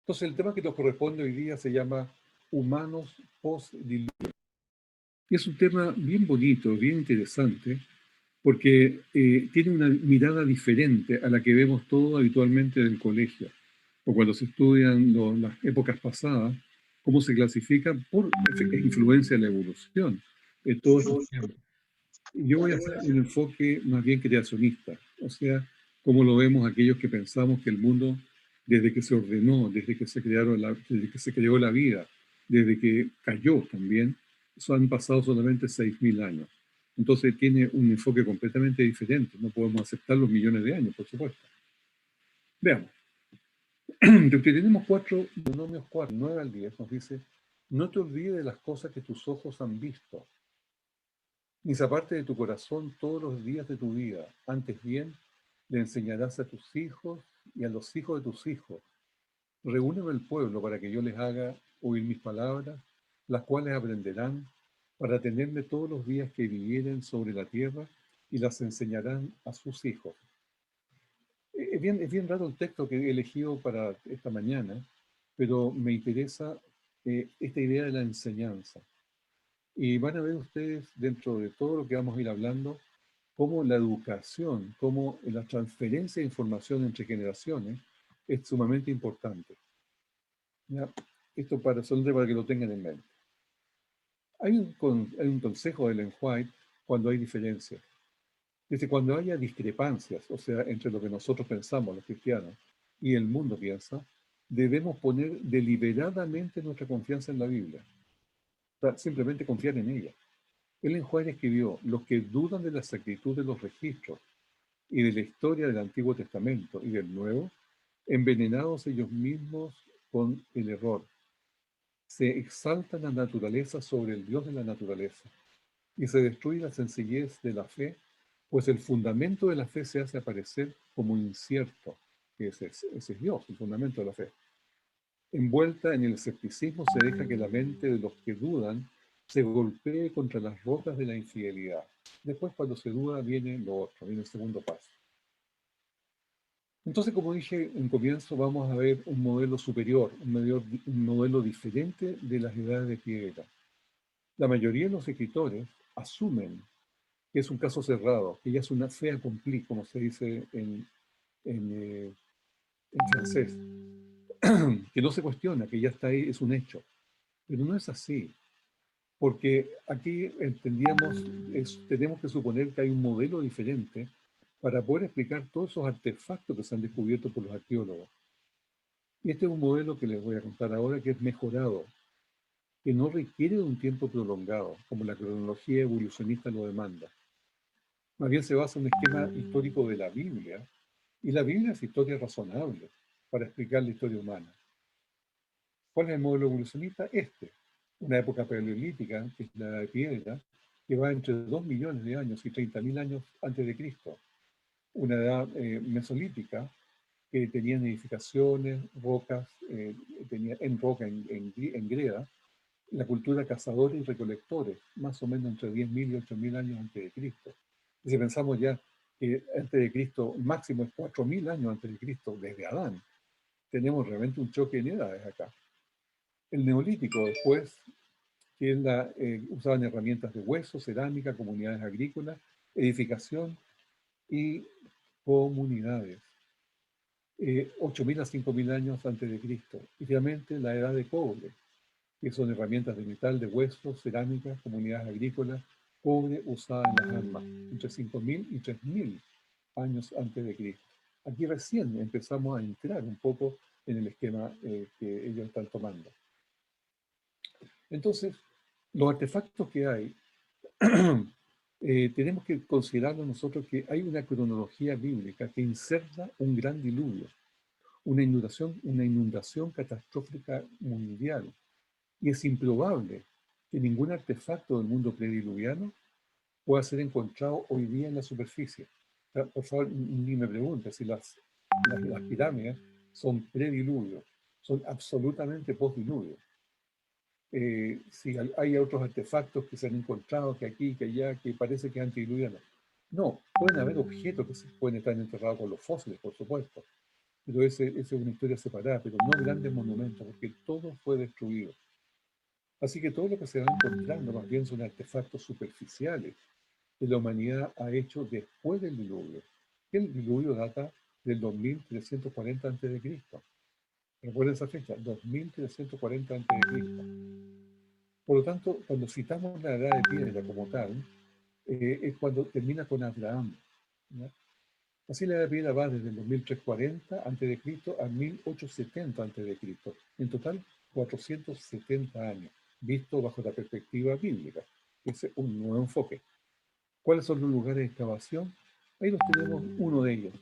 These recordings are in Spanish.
Entonces el tema que nos corresponde hoy día se llama humanos post-diluvio. Y es un tema bien bonito, bien interesante, porque tiene una mirada diferente a la que vemos todo habitualmente en el colegio, o cuando se estudian las épocas pasadas, cómo se clasifican por influencia de la evolución en todos estos tiempos. Y yo voy a hacer un enfoque más bien creacionista, o sea, cómo lo vemos aquellos que pensamos que el mundo, desde que se ordenó, desde que se creó la vida, desde que cayó también, eso han pasado solamente 6.000 años. Entonces tiene un enfoque completamente diferente. No podemos aceptar los millones de años, por supuesto. Veamos. Tenemos 4, Deuteronomios 4, 9 al 10, nos dice, no te olvides de las cosas que tus ojos han visto, ni se aparte de tu corazón todos los días de tu vida. Antes bien, le enseñarás a tus hijos y a los hijos de tus hijos. Reúneme el pueblo para que yo les haga oír mis palabras, las cuales aprenderán para tenerme todos los días que vivieren sobre la tierra y las enseñarán a sus hijos. Es bien raro el texto que he elegido para esta mañana, pero me interesa esta idea de la enseñanza. Y van a ver ustedes, dentro de todo lo que vamos a ir hablando, cómo la educación, cómo la transferencia de información entre generaciones es sumamente importante. ¿Ya? Esto solamente para que lo tengan en mente. Hay un consejo de Ellen White cuando hay diferencias. Dice, cuando haya discrepancias, o sea, entre lo que nosotros pensamos, los cristianos, y el mundo piensa, debemos poner deliberadamente nuestra confianza en la Biblia. O sea, simplemente confiar en ella. Ellen White escribió, los que dudan de la exactitud de los registros y de la historia del Antiguo Testamento y del Nuevo, envenenados ellos mismos con el error. Se exalta la naturaleza sobre el Dios de la naturaleza y se destruye la sencillez de la fe, pues el fundamento de la fe se hace aparecer como incierto, que ese es Dios, el fundamento de la fe. Envuelta en el escepticismo se deja que la mente de los que dudan se golpee contra las rocas de la infidelidad. Después, cuando se duda, viene lo otro, viene el segundo paso. Entonces, como dije en comienzo, vamos a ver un modelo superior, un modelo diferente de las edades de piedra. La mayoría de los escritores asumen que es un caso cerrado, que ya es una fait accompli, como se dice en francés, que no se cuestiona, que ya está ahí, es un hecho. Pero no es así, porque aquí tenemos que suponer que hay un modelo diferente para poder explicar todos esos artefactos que se han descubierto por los arqueólogos. Y este es un modelo que les voy a contar ahora que es mejorado, que no requiere de un tiempo prolongado, como la cronología evolucionista lo demanda. Más bien se basa en un esquema histórico de la Biblia, y la Biblia es historia razonable para explicar la historia humana. ¿Cuál es el modelo evolucionista? Una época paleolítica, que es la de piedra, que va entre 2 millones de años y 30.000 años antes de Cristo. Una edad mesolítica, que tenían edificaciones, rocas, en roca, en greda, la cultura cazadores y recolectores, más o menos entre 10.000 y 8.000 años antes de Cristo. Y si pensamos ya que antes de Cristo máximo es 4.000 años antes de Cristo, desde Adán, tenemos realmente un choque en edades acá. El neolítico después, que usaban herramientas de hueso, cerámica, comunidades agrícolas, edificación y comunidades. 8.000 a 5.000 años antes de Cristo. Y finalmente la edad de cobre, que son herramientas de metal, de hueso, cerámica, comunidades agrícolas, cobre usada en las armas, entre 5.000 y 3.000 años antes de Cristo. Aquí recién empezamos a entrar un poco en el esquema que ellos están tomando. Entonces, los artefactos que hay, tenemos que considerarlo nosotros que hay una cronología bíblica que inserta un gran diluvio, una inundación catastrófica mundial. Y es improbable que ningún artefacto del mundo prediluviano pueda ser encontrado hoy día en la superficie. O sea, por favor, ni me pregunte si las pirámides son prediluvios, son absolutamente postdiluvios. Si hay otros artefactos que se han encontrado, que aquí, que allá, que parece que es antediluviano. No, pueden haber objetos que se pueden estar enterrados con los fósiles, por supuesto, pero esa es una historia separada, pero no grandes monumentos, porque todo fue destruido. Así que todo lo que se va encontrando más bien son artefactos superficiales que la humanidad ha hecho después del diluvio. El diluvio data del 2340 a.C. Recuerden esa fecha, 2340 a.C. Por lo tanto, cuando citamos la edad de piedra como tal, es cuando termina con Abraham, ¿ya? Así la edad de piedra va desde el 2340 a.C. a 1870 a.C. En total, 470 años, visto bajo la perspectiva bíblica. Es un nuevo enfoque. ¿Cuáles son los lugares de excavación? Ahí los tenemos, uno de ellos,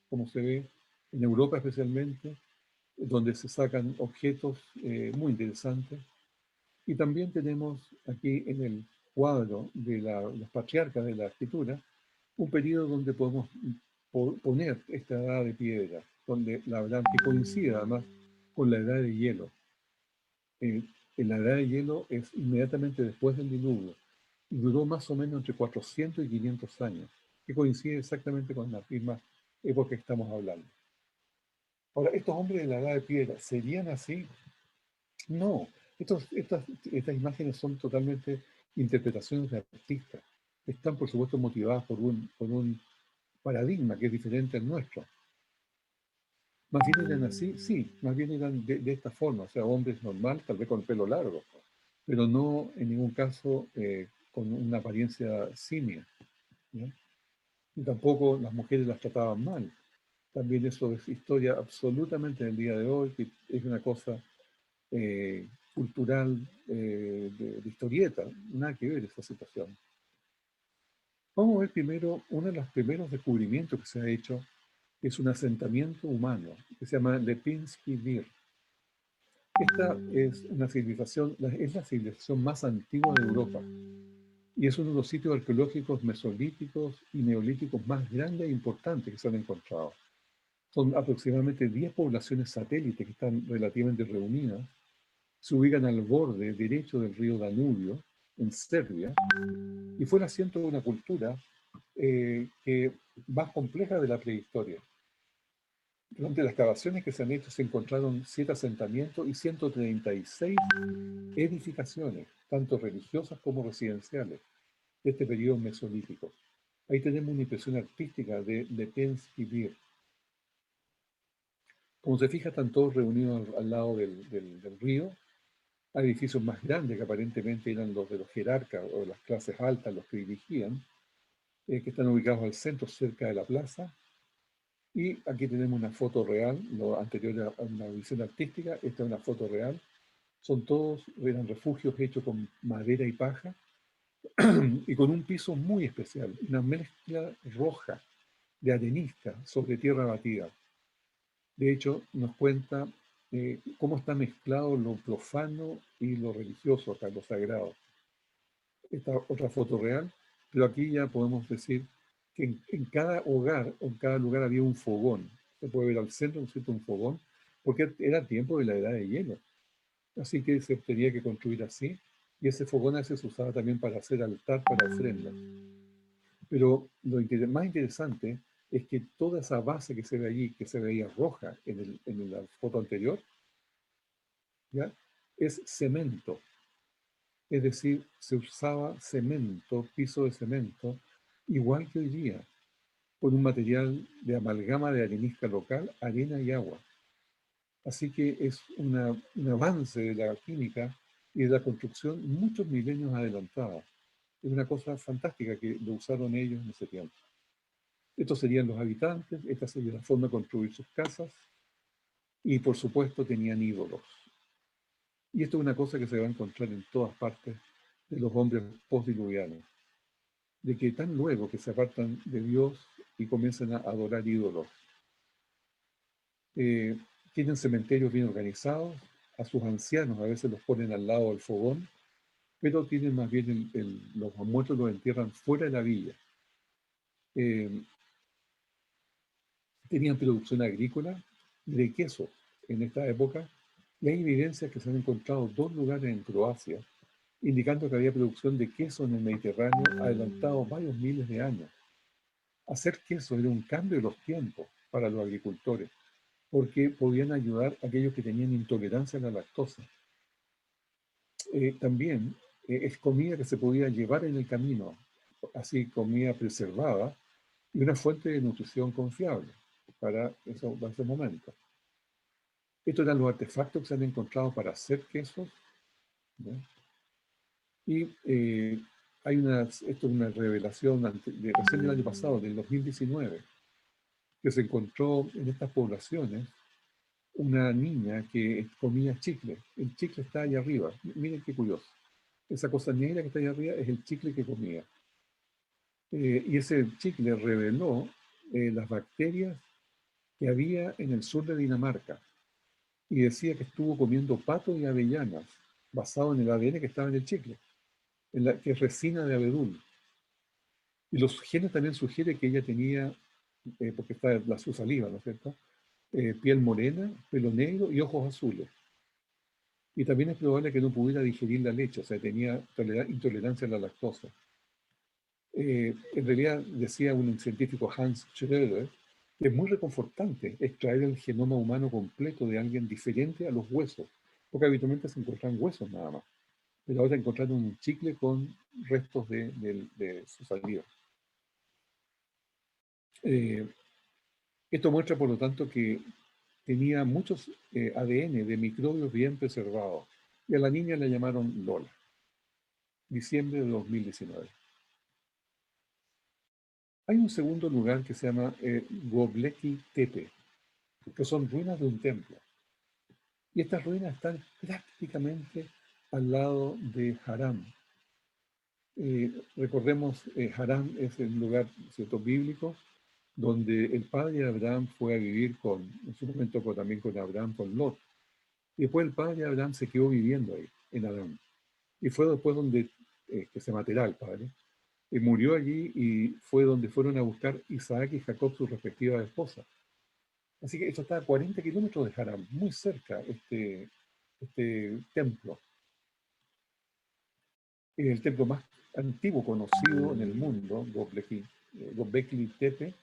como se ve en Europa especialmente, donde se sacan objetos muy interesantes. Y también tenemos aquí en el cuadro de los patriarcas de la escritura, un periodo donde podemos poner esta edad de piedra, donde la verdad que coincide además con la edad de hielo. Eh, en la edad de hielo es inmediatamente después del diluvio y duró más o menos entre 400 y 500 años, que coincide exactamente con la misma época que estamos hablando. Ahora, estos hombres de la edad de piedra, ¿serían así? No, estas imágenes son totalmente interpretaciones de artistas. Están, por supuesto, motivadas por un paradigma que es diferente al nuestro. Más bien eran así, sí, más bien eran de esta forma, o sea, hombres normales, tal vez con el pelo largo, pero no en ningún caso con una apariencia simia, ¿ya? Y tampoco las mujeres las trataban mal. También eso es historia absolutamente del día de hoy, que es una cosa cultural de historieta, nada que ver esa situación. Vamos a ver primero uno de los primeros descubrimientos que se ha hecho, que es un asentamiento humano, que se llama Lepinsky Vir. Esta es una civilización, es la civilización más antigua de Europa y es uno de los sitios arqueológicos mesolíticos y neolíticos más grandes e importantes que se han encontrado. Son aproximadamente 10 poblaciones satélites que están relativamente reunidas. Se ubican al borde derecho del río Danubio, en Serbia, y fue el asiento de una cultura que más compleja de la prehistoria. Durante las excavaciones que se han hecho se encontraron 7 asentamientos y 136 edificaciones, tanto religiosas como residenciales, de este periodo mesolítico. Ahí tenemos una impresión artística de Pensky Vir. Como se fija, están todos reunidos al lado del río. Hay edificios más grandes que aparentemente eran los de los jerarcas o de las clases altas, los que dirigían, que están ubicados al centro, cerca de la plaza. Y aquí tenemos una foto real, lo anterior a una visión artística, esta es una foto real. Eran refugios hechos con madera y paja y con un piso muy especial, una mezcla roja de arenisca sobre tierra batida. De hecho, nos cuenta cómo está mezclado lo profano y lo religioso acá, lo sagrado. Esta otra foto real, pero aquí ya podemos decir que en cada hogar o en cada lugar había un fogón. Se puede ver al centro, ¿no es cierto?, un fogón, porque era tiempo de la edad de hielo. Así que se tenía que construir así, y ese fogón a veces se usaba también para hacer altar para ofrendas. Pero más interesante es que toda esa base que se ve allí, que se veía roja en la foto anterior, ¿ya? Es cemento. Es decir, se usaba cemento, piso de cemento, igual que hoy día, con un material de amalgama de arenisca local, arena y agua. Así que es un avance de la química y de la construcción muchos milenios adelantada. Es una cosa fantástica que lo usaron ellos en ese tiempo. Estos serían los habitantes, esta sería la forma de construir sus casas y por supuesto tenían ídolos. Y esto es una cosa que se va a encontrar en todas partes de los hombres postdiluvianos, de que tan luego que se apartan de Dios y comienzan a adorar ídolos, eh, tienen cementerios bien organizados, a sus ancianos a veces los ponen al lado del fogón, pero tienen más bien los muertos los entierran fuera de la villa. Eh, Tenían producción agrícola de queso en esta época, y hay evidencias que se han encontrado 2 lugares en Croacia, indicando que había producción de queso en el Mediterráneo adelantado varios miles de años. Hacer queso era un cambio de los tiempos para los agricultores, porque podían ayudar a aquellos que tenían intolerancia a la lactosa. También es comida que se podía llevar en el camino, así comida preservada y una fuente de nutrición confiable para ese momento. Estos eran los artefactos que se han encontrado para hacer quesos, ¿no? Y esto es una revelación recién del año pasado, del 2019, que se encontró en estas poblaciones una niña que comía chicle. El chicle está ahí arriba. Miren qué curioso. Esa cosa negra que está ahí arriba es el chicle que comía. Y ese chicle reveló las bacterias que había en el sur de Dinamarca. Y decía que estuvo comiendo pato y avellanas, basado en el ADN que estaba en el chicle, que es resina de abedul. Y los genes también sugieren que ella tenía, porque está su saliva, ¿no es cierto? Piel morena, pelo negro y ojos azules. Y también es probable que no pudiera digerir la leche, o sea, tenía intolerancia a la lactosa. En realidad, decía un científico Hans Schröder, que es muy reconfortante extraer el genoma humano completo de alguien diferente a los huesos, porque habitualmente se encuentran huesos nada más. Pero ahora encontraron un chicle con restos de su saliva. Eh, Esto muestra, por lo tanto, que tenía muchos ADN de microbios bien preservados. Y a la niña la llamaron Lola, diciembre de 2019. Hay un segundo lugar que se llama Göbekli Tepe, que son ruinas de un templo. Y estas ruinas están prácticamente al lado de Harán. Recordemos, Harán es el lugar, ¿cierto?, bíblico, donde el padre de Abraham fue a vivir en su momento también con Abraham, con Lot. Y después el padre de Abraham se quedó viviendo ahí, en Harán. Y fue después donde que se matará el padre. Y murió allí y fue donde fueron a buscar Isaac y Jacob sus respectivas esposas. Así que esto está a 40 kilómetros de Harán, muy cerca este templo. Es el templo más antiguo conocido en el mundo, Göbekli Tepe,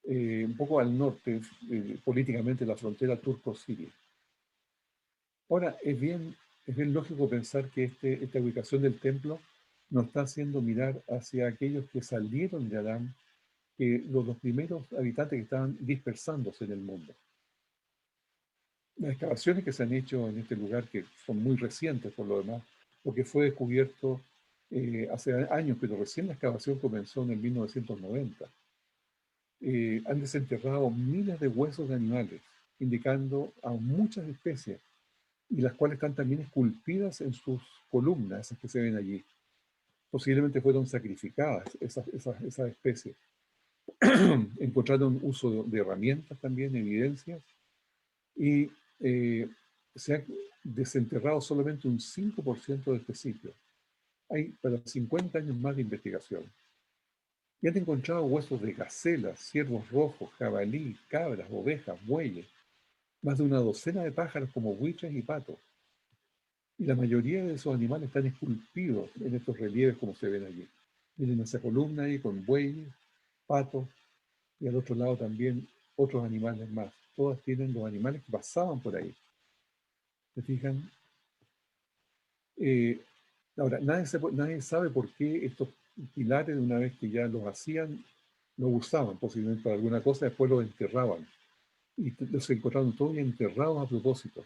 un poco al norte, políticamente, la frontera turco-siria. Ahora, es bien lógico pensar que esta ubicación del templo nos está haciendo mirar hacia aquellos que salieron de Adán, los primeros habitantes que estaban dispersándose en el mundo. Las excavaciones que se han hecho en este lugar, que son muy recientes por lo demás, porque fue descubierto hace años, pero recién la excavación comenzó en el 1990, han desenterrado miles de huesos de animales, indicando a muchas especies, y las cuales están también esculpidas en sus columnas, esas que se ven allí. Posiblemente fueron sacrificadas esas especies. Encontraron uso de herramientas también, evidencias, y se ha desenterrado solamente un 5% de este sitio. Hay para 50 años más de investigación. Y han encontrado huesos de gacelas, ciervos rojos, jabalí, cabras, ovejas, bueyes, más de una docena de pájaros como buitres y patos. Y la mayoría de esos animales están esculpidos en estos relieves como se ven allí. Miren esa columna ahí con bueyes, patos, y al otro lado también otros animales más. Todas tienen los animales que pasaban por ahí. ¿Se fijan? Eh, Ahora, nadie sabe por qué estos pilares, una vez que ya los hacían, los usaban posiblemente para alguna cosa, después los enterraban. Y los encontraron todos enterrados a propósito.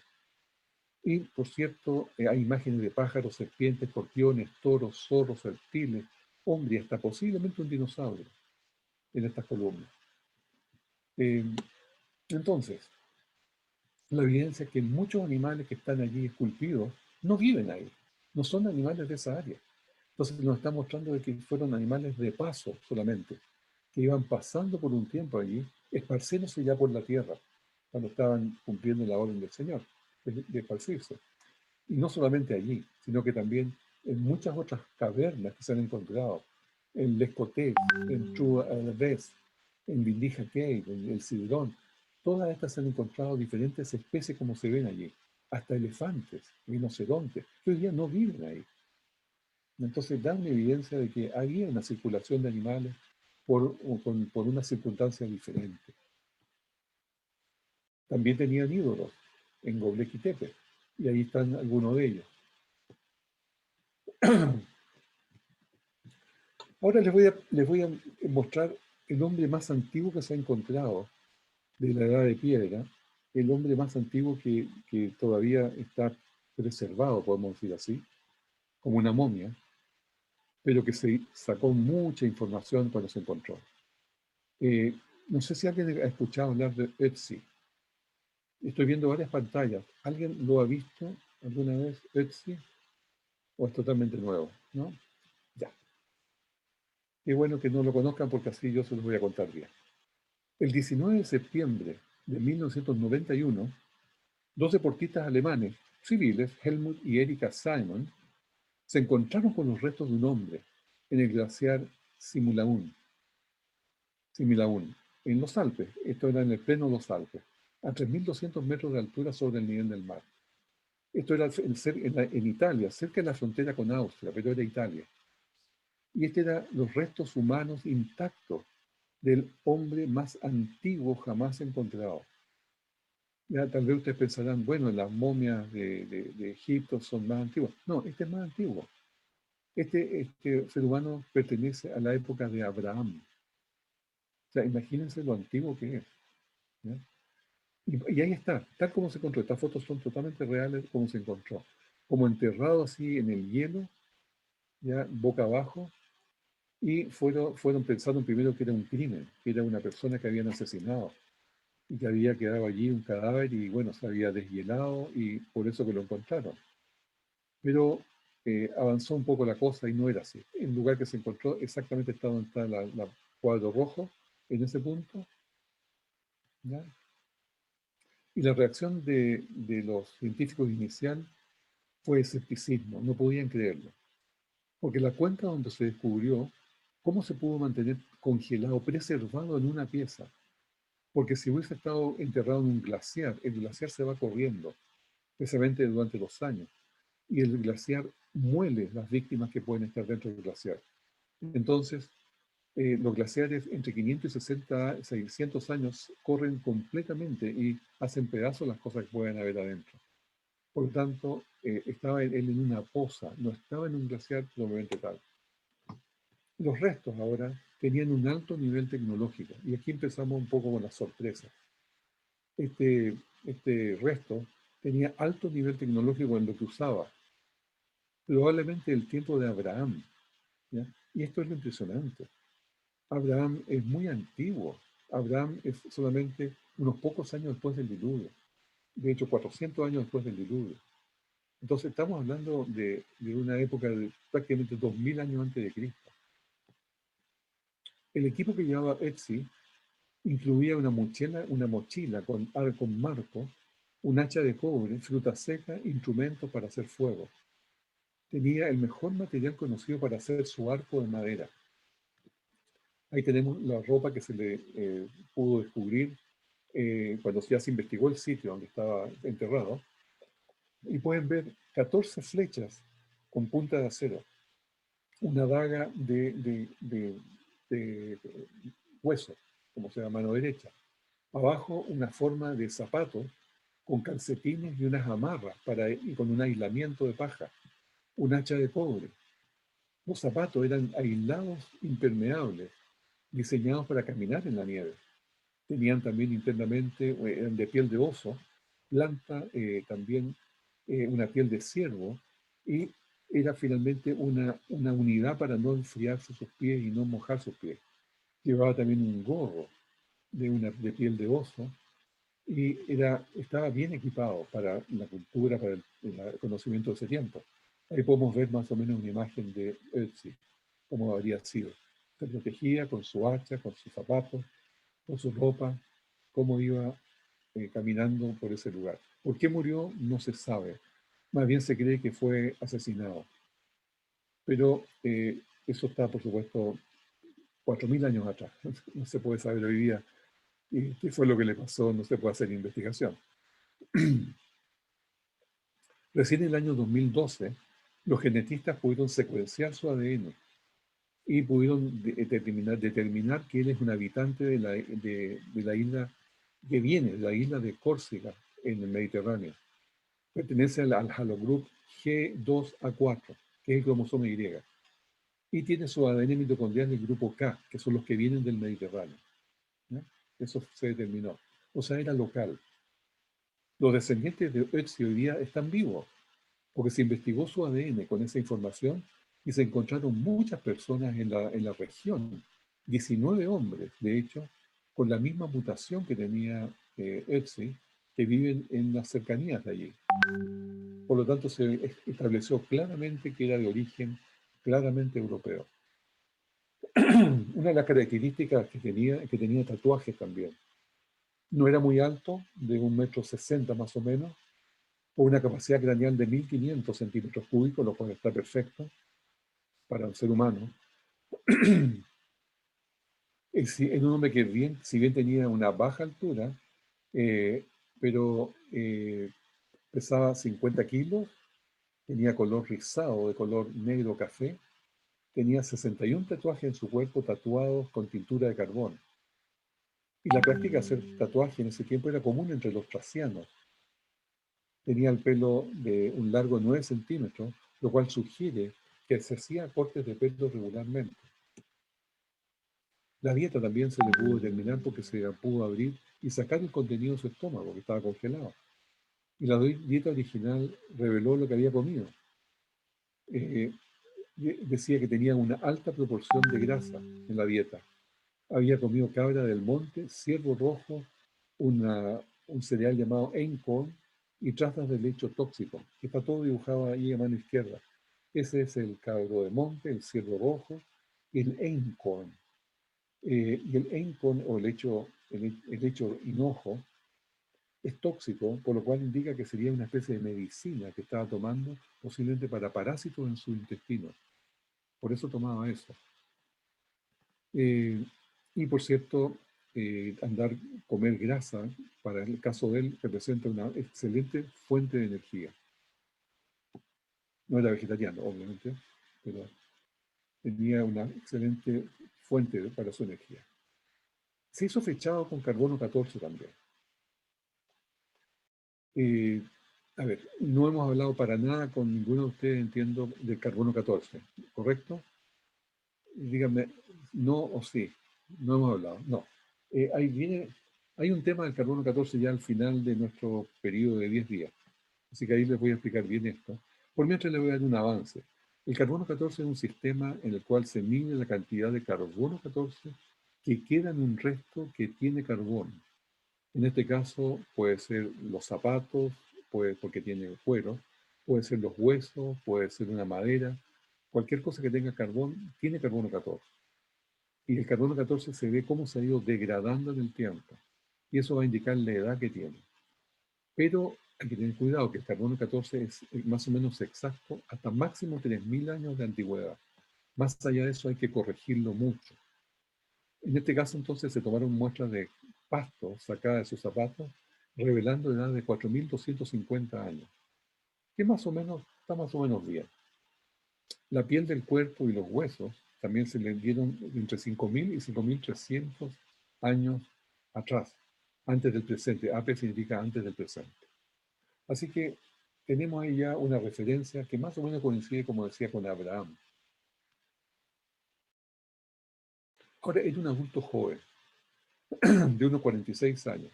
Y, por cierto, hay imágenes de pájaros, serpientes, escorpiones, toros, zorros, reptiles, hombres, hasta posiblemente un dinosaurio en estas columnas. Eh, entonces, la evidencia es que muchos animales que están allí esculpidos no viven ahí, no son animales de esa área. Entonces nos está mostrando de que fueron animales de paso solamente, que iban pasando por un tiempo allí, esparciéndose ya por la tierra, cuando estaban cumpliendo la orden del Señor, de esparcirse. Y no solamente allí, sino que también en muchas otras cavernas que se han encontrado, en Lescotet, en True Alves, en Vindija Cave, en el Sidrón. Todas estas se han encontrado diferentes especies como se ven allí, hasta elefantes, rinocerontes, que hoy día no viven ahí. Entonces dan una evidencia de que había una circulación de animales por una circunstancia diferente. También tenían ídolos en Göbekli Tepe, y ahí están algunos de ellos. Ahora les voy a mostrar el hombre más antiguo que se ha encontrado de la Edad de Piedra, el hombre más antiguo que todavía está preservado, podemos decir así, como una momia, pero que se sacó mucha información cuando se encontró. Eh, no sé si alguien ha escuchado hablar de Ötzi. Estoy viendo varias pantallas. ¿Alguien lo ha visto alguna vez, Ötzi? ¿O es totalmente nuevo? ¿No? Ya. Qué bueno que no lo conozcan porque así yo se los voy a contar bien. El 19 de septiembre de 1991, dos deportistas alemanes civiles, Helmut y Erika Simon, se encontraron con los restos de un hombre en el glaciar Simulaun, en los Alpes. Esto era en el pleno de los Alpes, a 3.200 metros de altura sobre el nivel del mar. Esto era en Italia, cerca de la frontera con Austria, pero era Italia. Y este eran los restos humanos intactos del hombre más antiguo jamás encontrado. Ya, tal vez ustedes pensarán, bueno, las momias de Egipto son más antiguas. No, este es más antiguo. Este ser humano pertenece a la época de Abraham. O sea, imagínense lo antiguo que es. ¿Ya? Y ahí está, tal como se encontró. Estas fotos son totalmente reales como se encontró. Como enterrado así en el hielo, ya boca abajo, y fueron pensando primero que era un crimen, que era una persona que habían asesinado y que había quedado allí un cadáver y bueno, se había deshielado y por eso que lo encontraron. Pero avanzó un poco la cosa y no era así. El lugar que se encontró exactamente estaba donde está la cuadro rojo, en ese punto, ¿ya? Y la reacción de los científicos inicial fue escepticismo, no podían creerlo. Porque la cuenca donde se descubrió, ¿cómo se pudo mantener congelado, preservado en una pieza? Porque si hubiese estado enterrado en un glaciar, el glaciar se va corriendo, especialmente durante los años, y el glaciar muele las víctimas que pueden estar dentro del glaciar. Entonces, los glaciares entre 500 y 600 años corren completamente y hacen pedazos las cosas que pueden haber adentro. Por lo tanto, estaba él en una poza, no estaba en un glaciar probablemente tal. Los restos ahora tenían un alto nivel tecnológico y aquí empezamos un poco con las sorpresas. Este resto tenía alto nivel tecnológico en lo que usaba, probablemente el tiempo de Abraham, ¿ya? Y esto es lo impresionante. Abraham es muy antiguo. Abraham es solamente unos pocos años después del diluvio. De hecho, 400 años después del diluvio. Entonces, estamos hablando de una época de prácticamente 2000 años antes de Cristo. El equipo que llevaba Etsy incluía una mochila con marco, un hacha de cobre, fruta seca, instrumentos para hacer fuego. Tenía el mejor material conocido para hacer su arco de madera. Ahí tenemos la ropa que se le pudo descubrir cuando ya se investigó el sitio donde estaba enterrado. Y pueden ver 14 flechas con punta de acero, una daga de hueso, como se llama, mano derecha. Abajo una forma de zapato con calcetines y unas amarras y con un aislamiento de paja, un hacha de cobre. Los zapatos eran aislados impermeables, diseñados para caminar en la nieve. Tenían también internamente, eran de piel de oso, planta también una piel de ciervo, y era finalmente una unidad para no enfriarse sus pies y no mojar sus pies. Llevaba también un gorro de piel de oso y estaba bien equipado para la cultura, para el conocimiento de ese tiempo. Ahí podemos ver más o menos una imagen de Ötzi, cómo habría sido. Se protegía con su hacha, con sus zapatos, con su ropa, cómo iba caminando por ese lugar. ¿Por qué murió? No se sabe. Más bien se cree que fue asesinado. Pero eso está, por supuesto, 4.000 años atrás. No se puede saber hoy día qué fue lo que le pasó, no se puede hacer investigación. Recién en el año 2012, los genetistas pudieron secuenciar su ADN y pudieron determinar que él es un habitante de la isla que viene de la isla de Córcega, en el Mediterráneo. Pertenece al haplogrupo G2A4, que es el cromosoma Y. Y tiene su ADN mitocondrial del grupo K, que son los que vienen del Mediterráneo. ¿Ya? Eso se determinó. O sea, era local. Los descendientes de Ötzi hoy día están vivos, porque se investigó su ADN con esa información y se encontraron muchas personas en la región, 19 hombres, de hecho, con la misma mutación que tenía Ötzi, que viven en las cercanías de allí. Por lo tanto, se estableció claramente que era de origen claramente europeo. Una de las características que tenía tatuajes también. No era muy alto, de 1,60 m más o menos, con una capacidad craneal de 1.500 centímetros cúbicos, lo cual está perfecto para un ser humano. Es un hombre que bien, si bien tenía una baja altura, eh, pero pesaba 50 kilos, tenía color rizado, de color negro café, tenía 61 tatuajes en su cuerpo tatuados con tintura de carbón. Y la práctica de hacer tatuaje en ese tiempo era común entre los tracianos. Tenía el pelo de un largo de 9 centímetros, lo cual sugiere que se hacía cortes de pelo regularmente. La dieta también se le pudo determinar porque se pudo abrir y sacar el contenido de su estómago, que estaba congelado. Y la dieta original reveló lo que había comido. Eh, Decía que tenía una alta proporción de grasa en la dieta. Había comido cabra del monte, ciervo rojo, un cereal llamado einkorn y trazas de lecho tóxico, que está todo dibujado ahí a mano izquierda. Ese es el cabro de monte, el ciervo rojo, el einkorn. Y el einkorn o el lecho hinojo es tóxico, por lo cual indica que sería una especie de medicina que estaba tomando posiblemente para parásitos en su intestino. Por eso tomaba eso. Eh, y por cierto, comer grasa, para el caso de él, representa una excelente fuente de energía. No era vegetariano, obviamente, pero tenía una excelente fuente para su energía. Se hizo fechado con carbono 14 también. Eh, a ver, no hemos hablado para nada con ninguno de ustedes, entiendo, del carbono 14, ¿correcto? Díganme, no o sí. No hemos hablado, no. Ahí viene, hay un tema del carbono 14 ya al final de nuestro periodo de 10 días. Así que ahí les voy a explicar bien esto. Por mientras les voy a dar un avance. El carbono 14 es un sistema en el cual se mide la cantidad de carbono 14 que queda en un resto que tiene carbón. En este caso puede ser los zapatos, porque tiene cuero, puede ser los huesos, puede ser una madera, cualquier cosa que tenga carbón tiene carbono 14. Y el carbono 14 se ve cómo se ha ido degradando en el tiempo. Y eso va a indicar la edad que tiene. Pero hay que tener cuidado que el carbono 14 es más o menos exacto hasta máximo 3.000 años de antigüedad. Más allá de eso hay que corregirlo mucho. En este caso entonces se tomaron muestras de pasto sacadas de sus zapatos, revelando edad de 4.250 años, que más o menos está más o menos bien. La piel del cuerpo y los huesos también se le dieron entre 5.000 y 5.300 años atrás, antes del presente. AP significa antes del presente. Así que tenemos ahí ya una referencia que más o menos coincide, como decía, con Abraham. Ahora, era un adulto joven, de unos 46 años.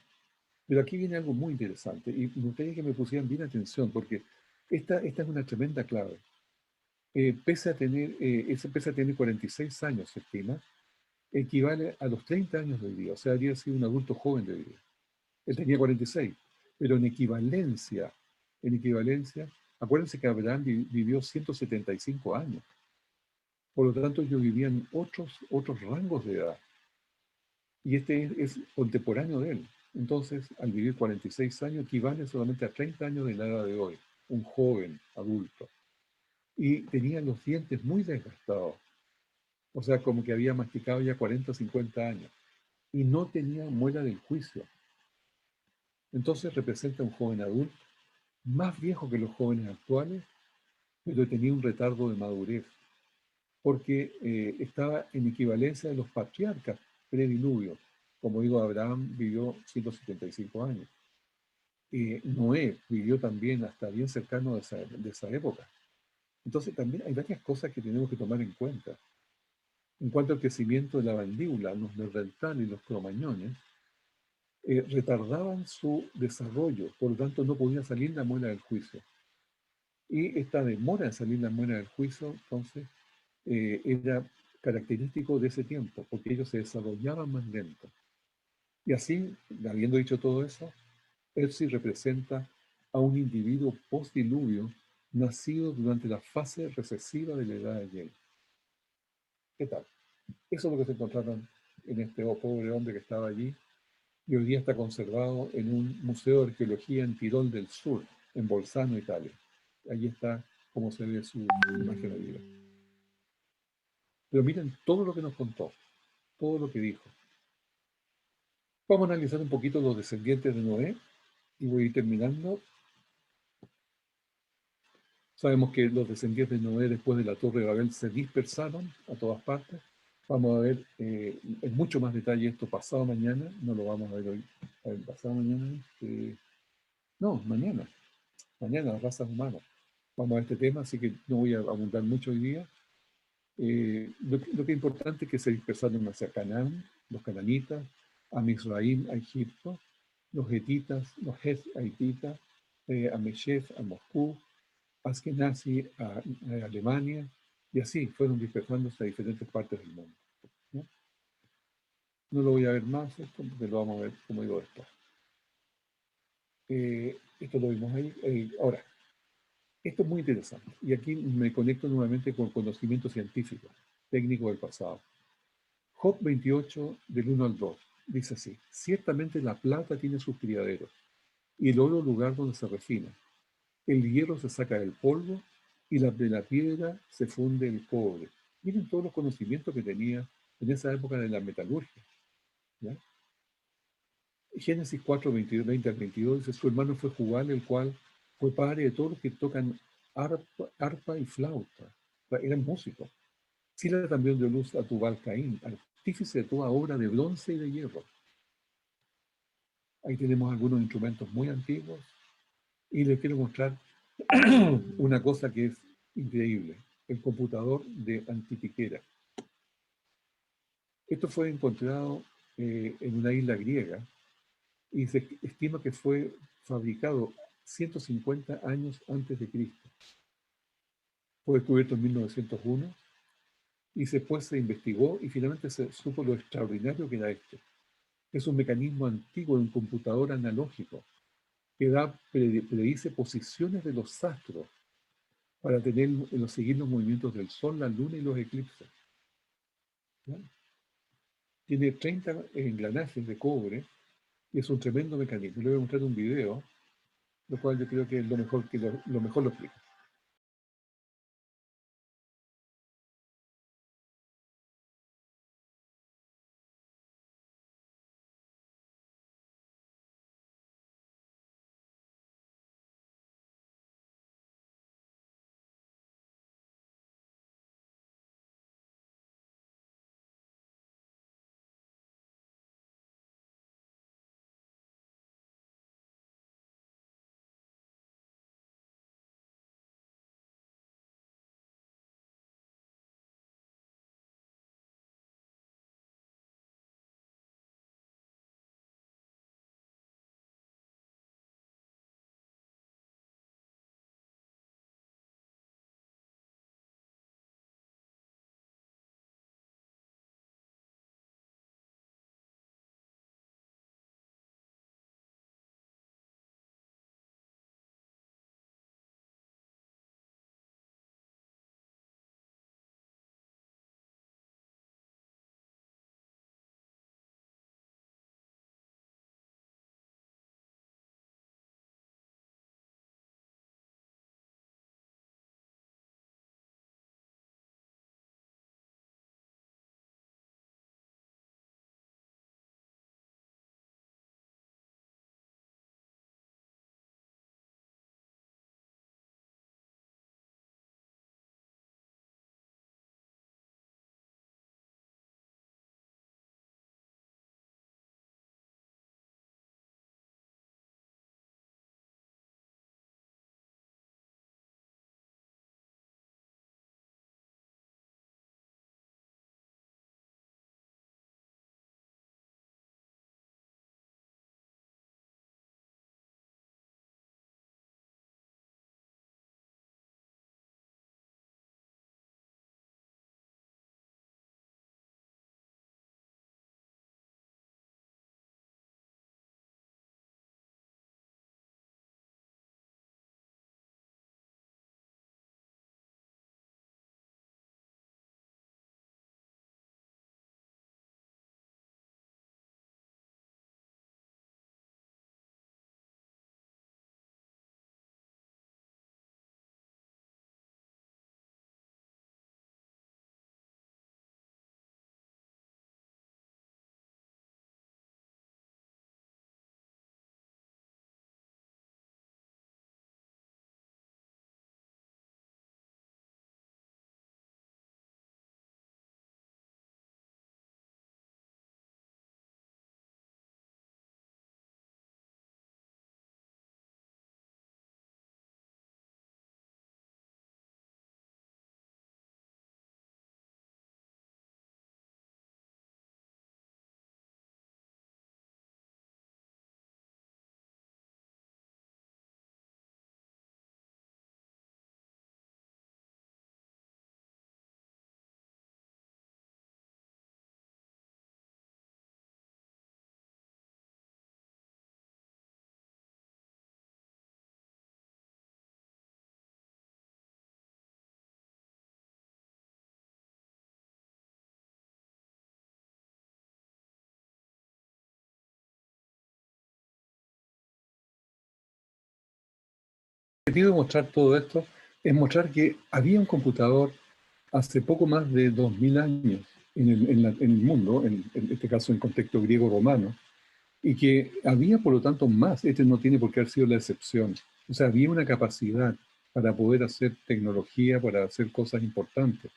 Pero aquí viene algo muy interesante y me gustaría que me pusieran bien atención porque esta es una tremenda clave. Pese a tener 46 años, se estima, equivale a los 30 años de hoy día, o sea, habría sido un adulto joven de hoy día. Él tenía 46, pero en equivalencia, acuérdense que Abraham vivió 175 años, por lo tanto ellos vivían otros rangos de edad, y este es contemporáneo de él. Entonces, al vivir 46 años, equivale solamente a 30 años de la edad de hoy, un joven adulto. Y tenía los dientes muy desgastados, o sea, como que había masticado ya 40 o 50 años, y no tenía muela del juicio. Entonces representa un joven adulto, más viejo que los jóvenes actuales, pero tenía un retardo de madurez, porque estaba en equivalencia de los patriarcas prediluvio. Como digo, Abraham vivió 175 años. Noé vivió también hasta bien cercano de esa época. Entonces también hay varias cosas que tenemos que tomar en cuenta. En cuanto al crecimiento de la mandíbula, los neandertales y los cromañones retardaban su desarrollo, por lo tanto no podía salir la muela del juicio. Y esta demora en salir la muela del juicio, entonces, era característico de ese tiempo, porque ellos se desarrollaban más lento. Y así, habiendo dicho todo eso, Elsie representa a un individuo postdiluvio nacido durante la fase recesiva de la edad de hielo. ¿Qué tal? Eso es lo que se encontraron en este pobre hombre que estaba allí y hoy día está conservado en un museo de arqueología en Tirol del Sur, en Bolzano, Italia. Allí está cómo se ve su imagen de vida. Pero miren todo lo que nos contó, todo lo que dijo. Vamos a analizar un poquito los descendientes de Noé y voy a ir terminando. Sabemos que los descendientes de Noé después de la Torre de Babel se dispersaron a todas partes. Vamos a ver en mucho más detalle esto pasado mañana, no lo vamos a ver hoy, a ver, pasado mañana, no, mañana las razas humanas. Vamos a ver este tema, así que no voy a abundar mucho hoy día. Lo que es importante es que se dispersaron hacia Canaán, los cananitas, a Mizraim, a Egipto, los hetitas, los hetitas, a Meshech, a Moscú, Askenazi, a Alemania, y así fueron dispersándose a diferentes partes del mundo. ¿No? No lo voy a ver más, esto, porque lo vamos a ver, como digo, después. Esto lo vimos ahí. Ahora, esto es muy interesante, y aquí me conecto nuevamente con conocimiento científico, técnico del pasado. Job 28, del 1 al 2, dice así: ciertamente la plata tiene sus criaderos, y el oro lugar donde se refina. El hierro se saca del polvo, y de la piedra se funde el cobre. Miren todos los conocimientos que tenía en esa época de la metalurgia. ¿Ya? Génesis 4, 20 al 22 dice: su hermano fue Jubal, el cual fue padre de todos los que tocan arpa y flauta. O sea, eran músicos. Sila también dio luz a Tubal Caín, artífice de toda obra de bronce y de hierro. Ahí tenemos algunos instrumentos muy antiguos y les quiero mostrar una cosa que es increíble, el computador de Antiquera. Esto fue encontrado en una isla griega y se estima que fue fabricado 150 años antes de Cristo. Fue descubierto en 1901 y después se investigó y finalmente se supo lo extraordinario que era esto. Es un mecanismo antiguo de un computador analógico que predice posiciones de los astros para seguir los movimientos del Sol, la Luna y los eclipses. ¿Ya? Tiene 30 engranajes de cobre y es un tremendo mecanismo. Le voy a mostrar un video, lo cual yo creo que es lo mejor lo mejor lo explica. objetivo de mostrar todo esto es mostrar que había un computador hace poco más de 2000 años en el mundo, en este caso en contexto griego-romano, y que había por lo tanto más, este no tiene por qué haber sido la excepción. O sea, había una capacidad para poder hacer tecnología, para hacer cosas importantes,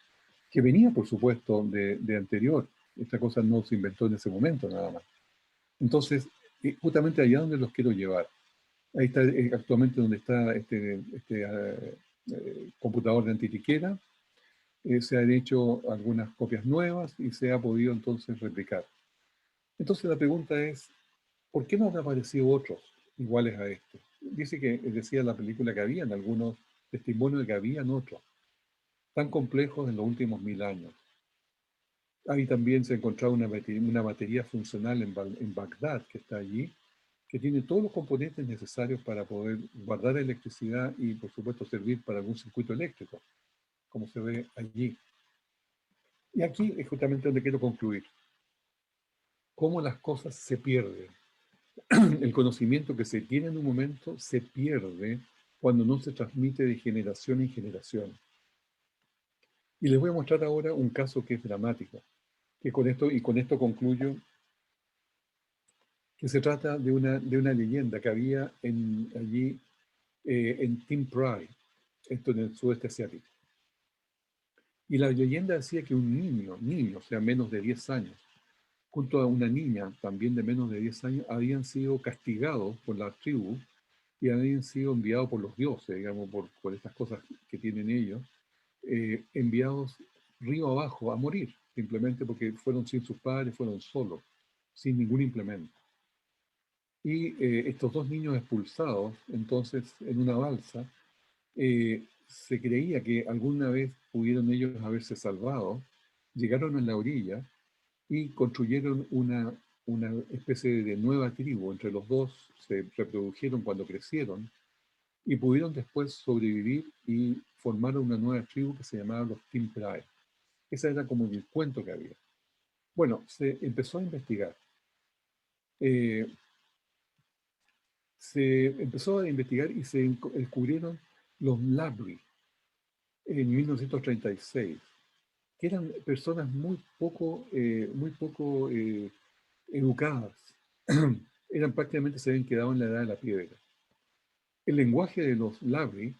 que venía por supuesto de anterior. Esta cosa no se inventó en ese momento nada más. Entonces, justamente allá donde los quiero llevar. Ahí está actualmente donde está este computador de antiquera. Se han hecho algunas copias nuevas y se ha podido entonces replicar. Entonces la pregunta es, ¿por qué no han aparecido otros iguales a este? Dice que, decía la película que habían algunos testimonios de que habían otros, tan complejos en los últimos 1000 años. Ahí también se ha encontrado una batería funcional en Bagdad, que está allí, que tiene todos los componentes necesarios para poder guardar electricidad y, por supuesto, servir para algún circuito eléctrico, como se ve allí. Y aquí es justamente donde quiero concluir. Cómo las cosas se pierden. El conocimiento que se tiene en un momento se pierde cuando no se transmite de generación en generación. Y les voy a mostrar ahora un caso que es dramático, que con esto concluyo, que se trata de una leyenda que había allí en Timprai, esto en el sudeste asiático. Y la leyenda decía que un niño, o sea, menos de 10 años, junto a una niña también de menos de 10 años, habían sido castigados por la tribu y habían sido enviados por los dioses, digamos, por estas cosas que tienen ellos, enviados río abajo a morir, simplemente porque fueron sin sus padres, fueron solos, sin ningún implemento. Y estos dos niños expulsados, entonces, en una balsa, se creía que alguna vez pudieron ellos haberse salvado, llegaron a la orilla y construyeron una especie de nueva tribu. Entre los dos se reprodujeron cuando crecieron y pudieron después sobrevivir y formar una nueva tribu que se llamaba los Timprae. Ese era como el cuento que había. Bueno, se empezó a investigar. Eh, Se empezó a investigar y se descubrieron los Labri en 1936, que eran personas muy poco educadas. Eran prácticamente, se habían quedado en la edad de la piedra. El lenguaje de los Labri,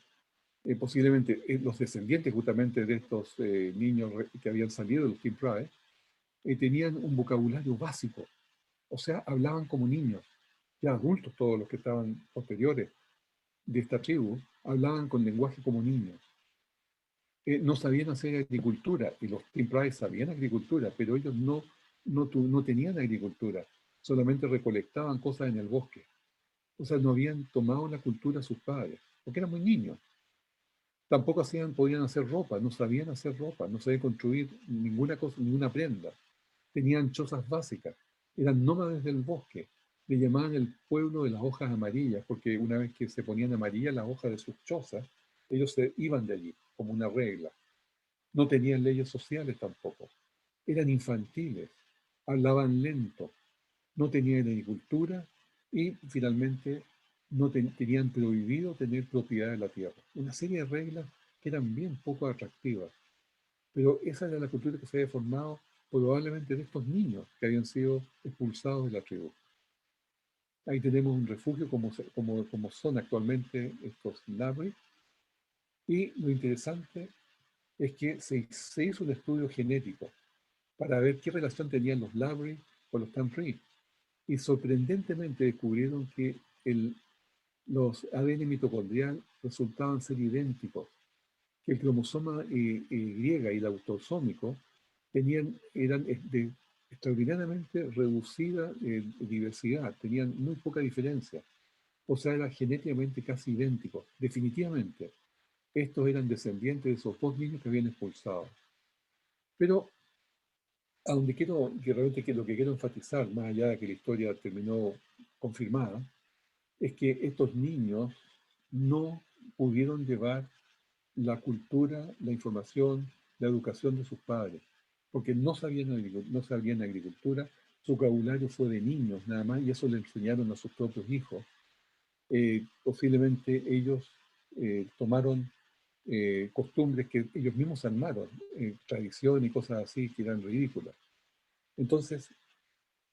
posiblemente los descendientes justamente de estos niños que habían salido de los Team Pride, tenían un vocabulario básico, o sea, hablaban como niños, ya adultos todos los que estaban posteriores de esta tribu, hablaban con lenguaje como niños. No sabían hacer agricultura, y los Team Pride sabían agricultura, pero ellos no tenían agricultura, solamente recolectaban cosas en el bosque. O sea, no habían tomado la cultura a sus padres, porque eran muy niños. Tampoco podían hacer ropa, no sabían hacer ropa, no sabían construir ninguna cosa, ninguna prenda. Tenían chozas básicas, eran nómades del bosque. Le llamaban el pueblo de las hojas amarillas, porque una vez que se ponían amarillas las hojas de sus chozas, ellos se iban de allí, como una regla. No tenían leyes sociales tampoco. Eran infantiles, hablaban lento, no tenían agricultura y finalmente no tenían prohibido tener propiedad de la tierra. Una serie de reglas que eran bien poco atractivas. Pero esa era la cultura que se había formado probablemente de estos niños que habían sido expulsados de la tribu. Ahí tenemos un refugio como son actualmente estos Labri. Y lo interesante es que se hizo un estudio genético para ver qué relación tenían los Labri con los Tampri. Y sorprendentemente descubrieron que los ADN mitocondrial resultaban ser idénticos, que el cromosoma Y y el autosómico eran de extraordinariamente reducida diversidad, tenían muy poca diferencia, o sea, eran genéticamente casi idénticos. Definitivamente, estos eran descendientes de esos dos niños que habían expulsado. Pero a donde lo que quiero enfatizar, más allá de que la historia terminó confirmada, es que estos niños no pudieron llevar la cultura, la información, la educación de sus padres, porque no sabían agricultura, su vocabulario fue de niños nada más, y eso le enseñaron a sus propios hijos. Posiblemente ellos tomaron costumbres que ellos mismos armaron, tradición y cosas así que eran ridículas. Entonces,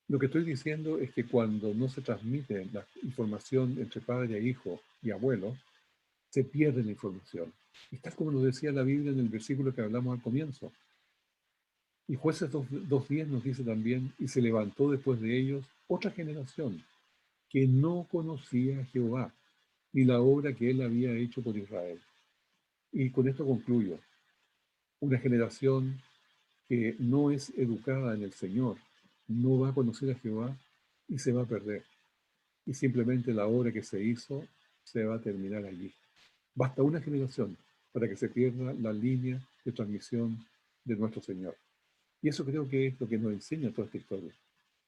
lo que estoy diciendo es que cuando no se transmite la información entre padre e hijo y abuelo, se pierde la información. Y tal como lo decía la Biblia en el versículo que hablamos al comienzo. Y Jueces 2:10 nos dice también, y se levantó después de ellos otra generación que no conocía a Jehová, ni la obra que él había hecho por Israel. Y con esto concluyo. Una generación que no es educada en el Señor, no va a conocer a Jehová y se va a perder. Y simplemente la obra que se hizo se va a terminar allí. Basta una generación para que se pierda la línea de transmisión de nuestro Señor. Y eso creo que es lo que nos enseña toda esta historia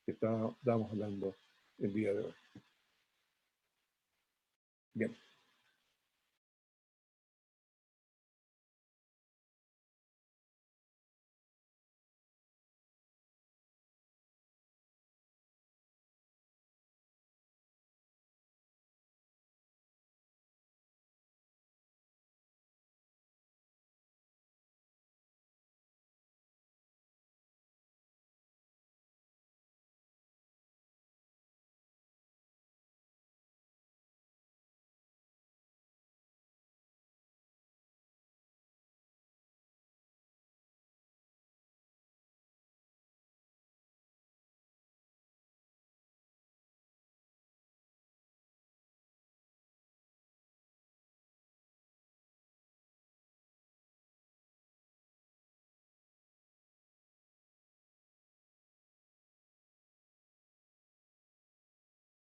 que estábamos hablando el día de hoy. Bien.